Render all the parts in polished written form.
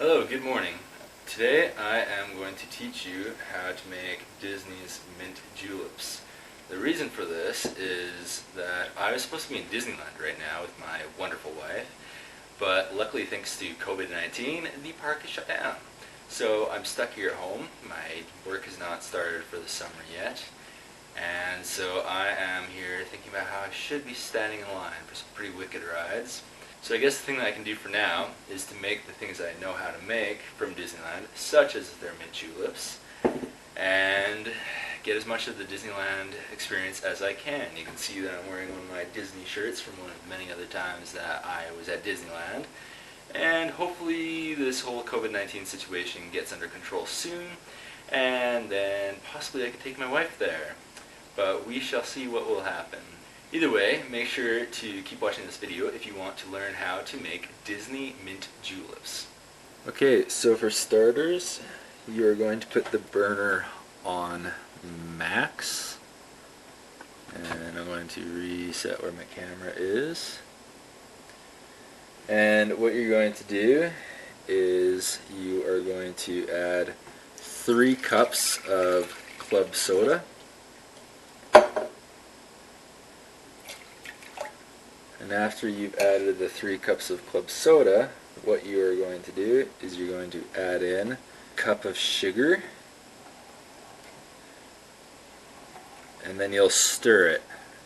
Hello, good morning. Today I am going to teach you how to make Disney's mint juleps. The reason for this is that I was supposed to be in Disneyland right now with my wonderful wife, but luckily thanks to COVID-19, the park is shut down. So I'm stuck here at home. My work has not started for the summer yet, and so I am here thinking about how I should be standing in line for some pretty wicked rides. So I guess the thing that I can do for now is to make the things I know how to make from Disneyland, such as their mint juleps, and get as much of the Disneyland experience as I can. You can see that I'm wearing one of my Disney shirts from one of the many other times that I was at Disneyland. And hopefully this whole COVID-19 situation gets under control soon, and then possibly I can take my wife there. But we shall see what will happen. Either way, make sure to keep watching this video if you want to learn how to make Disney mint juleps. Okay, so for starters, you're going to put the burner on max. And I'm going to reset where my camera is. And what you're going to do is you are going to add 3 cups of club soda. And after you've added the 3 cups of club soda, what you are going to do is you're going to add in a cup of sugar, and then you'll stir it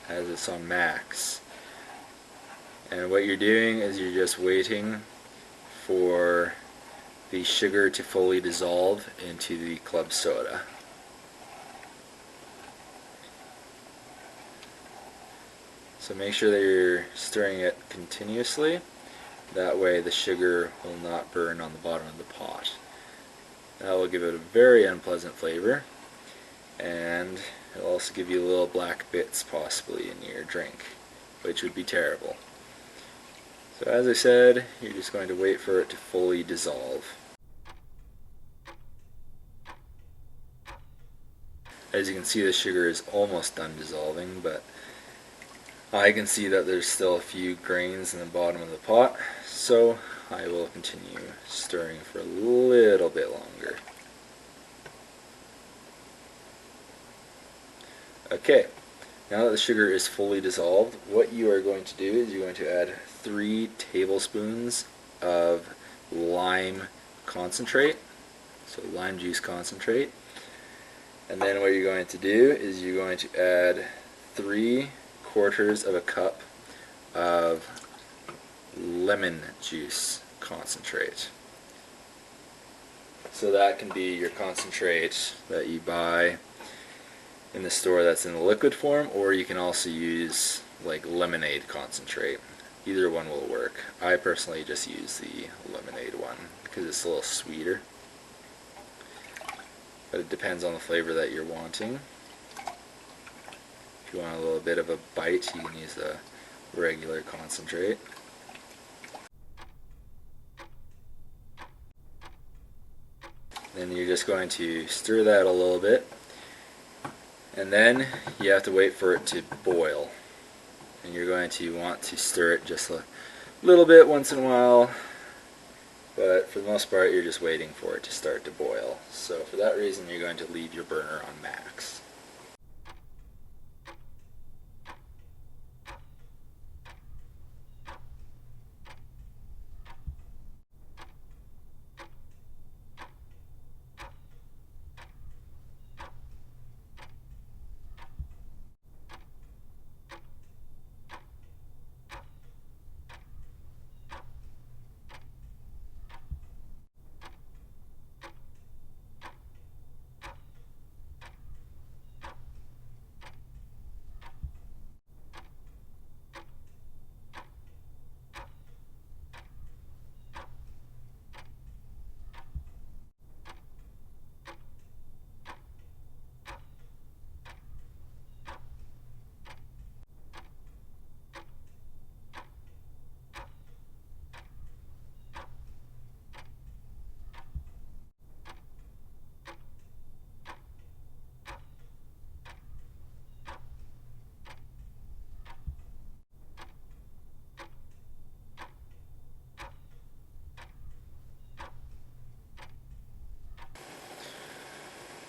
as it's on max. And what you're doing is you're just waiting for the sugar to fully dissolve into the club soda. So make sure that you're stirring it continuously. That way the sugar will not burn on the bottom of the pot. That will give it a very unpleasant flavor, and it'll also give you little black bits possibly in your drink, which would be terrible. So as I said, you're just going to wait for it to fully dissolve. As you can see, the sugar is almost done dissolving, but I can see that there's still a few grains in the bottom of the pot, so I will continue stirring for a little bit longer. Okay, now that the sugar is fully dissolved, what you are going to do is you're going to add 3 tablespoons of lime concentrate, so lime juice concentrate. And then what you're going to do is you're going to add 3/4 of a cup of lemon juice concentrate. So that can be your concentrate that you buy in the store that's in the liquid form, or you can also use like lemonade concentrate. Either one will work. I personally just use the lemonade one because it's a little sweeter, but it depends on the flavor that you're wanting. If you want a little bit of a bite, you can use the regular concentrate. Then you're just going to stir that a little bit, and then you have to wait for it to boil. And you're going to want to stir it just a little bit once in a while, but for the most part you're just waiting for it to start to boil. So for that reason you're going to leave your burner on max.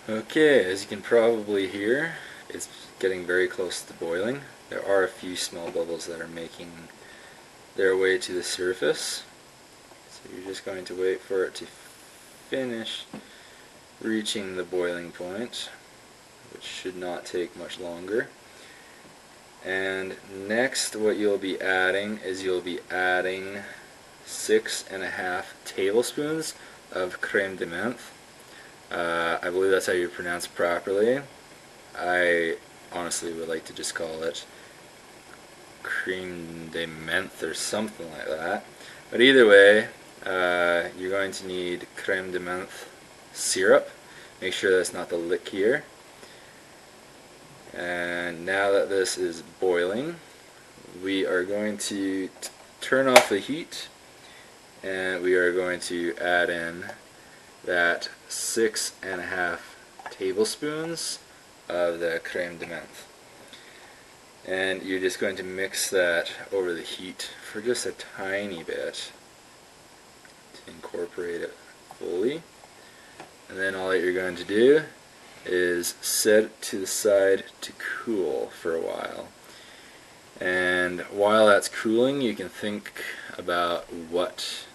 Okay, as you can probably hear, it's getting very close to boiling. There are a few small bubbles that are making their way to the surface. So you're just going to wait for it to finish reaching the boiling point, which should not take much longer. And next what you'll be adding is you'll be adding 6.5 tablespoons of creme de menthe. I believe that's how you pronounce it properly. I honestly would like to just call it creme de menthe or something like that. But either way, you're going to need creme de menthe syrup. Make sure that's not the lick here. And now that this is boiling, we are going to turn off the heat, and we are going to add in that 6.5 tablespoons of the creme de menthe. And you're just going to mix that over the heat for just a tiny bit to incorporate it fully. And then all that you're going to do is set it to the side to cool for a while. And while that's cooling, you can think about what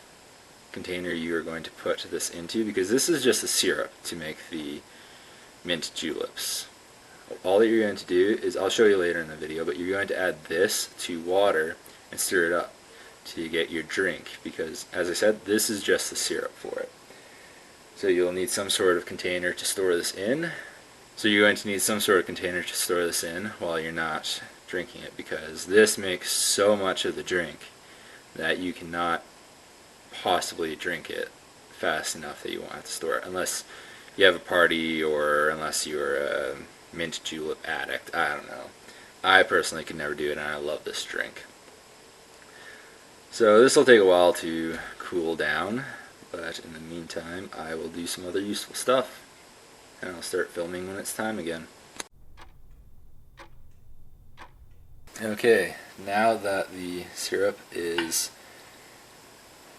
container you are going to put this into, because this is just a syrup to make the mint juleps. All that you're going to do is, I'll show you later in the video, but you're going to add this to water and stir it up to get your drink, because as I said, this is just the syrup for it. So you'll need some sort of container to store this in. So you're going to need some sort of container to store this in while you're not drinking it, because this makes so much of the drink that you cannot possibly drink it fast enough that you won't have to store it, unless you have a party or unless you're a mint julep addict. I don't know. I personally could never do it, and I love this drink. So this will take a while to cool down, but in the meantime I will do some other useful stuff, and I'll start filming when it's time again. Okay, now that the syrup is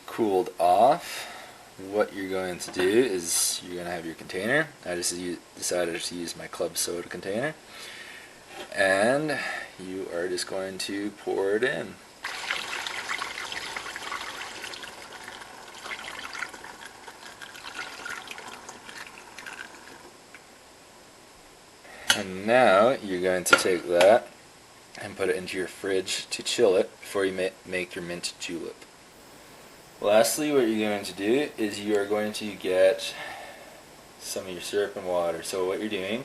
cooled off, what you're going to do is you're going to have your container. I just decided to use my club soda container, and you are just going to pour it in. And now you're going to take that and put it into your fridge to chill it before you make your mint julep. Lastly, what you're going to do is you are going to get some of your syrup and water. So what you're doing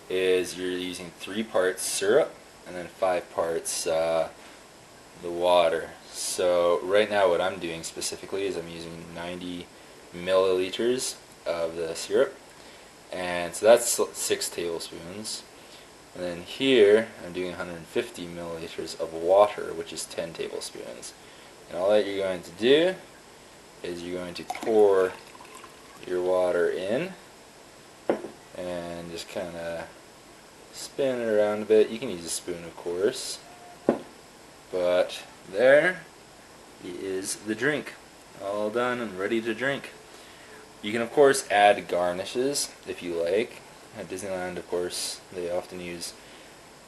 is you're using 3 parts syrup and then 5 parts the water. So right now what I'm doing specifically is I'm using 90 milliliters of the syrup, and so that's 6 tablespoons. And then here I'm doing 150 milliliters of water, which is 10 tablespoons. And all that you're going to do is you're going to pour your water in and just kind of spin it around a bit. You can use a spoon, of course, but there is the drink, all done and ready to drink. You can of course add garnishes if you like. At Disneyland, of course, they often use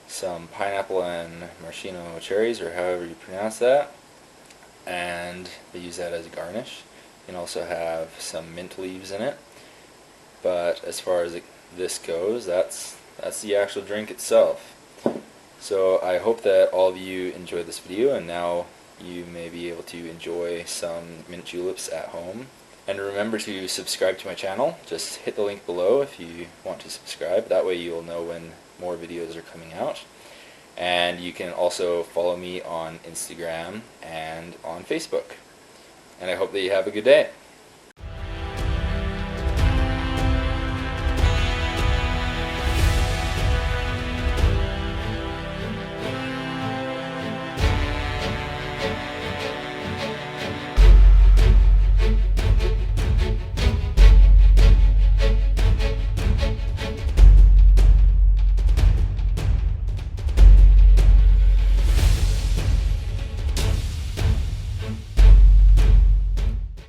some pineapple and maraschino cherries, or however you pronounce that, and they use that as a garnish. You can also have some mint leaves in it, but as far as this goes, that's the actual drink itself. So I hope that all of you enjoyed this video, and now you may be able to enjoy some mint juleps at home. And remember to subscribe to my channel. Just hit the link below if you want to subscribe. That way you'll know when more videos are coming out. And you can also follow me on Instagram and on Facebook. And I hope that you have a good day.